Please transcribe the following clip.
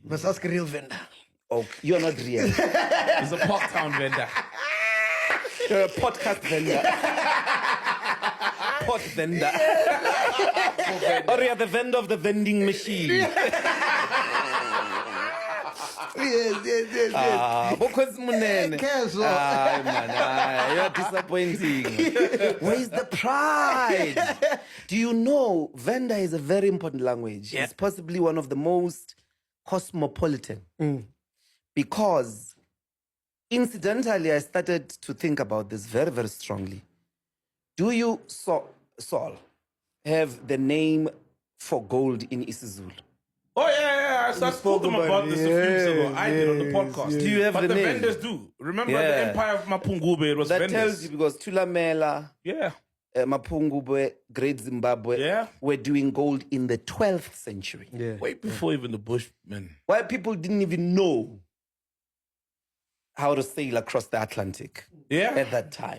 Let's ask a real Venda. Oh, you're not real. It's a Parktown vendor. You're a podcast vendor. Pot vendor. Or you're the vendor of the vending machine. Yes. Because munene. Casual. Man, you're disappointing. Where's the pride? Do you know Venda is a very important language? Yeah. It's possibly one of the most cosmopolitan. Because incidentally, I started to think about this very, very strongly. Do you, Saul, have the name for gold in isiZulu? Oh, yeah. I spoke to them about this a few weeks ago. I did on the podcast. Do you have but the the name? vendors do. Remember Yeah. the Empire of Mapungube? It was That vendors. tells you because Tulamela, Yeah. Mapungubwe, Great Zimbabwe Yeah. were doing gold in the 12th century. Yeah. Way before even the Bushmen. Why people didn't even know how to sail across the Atlantic Yeah. at that time.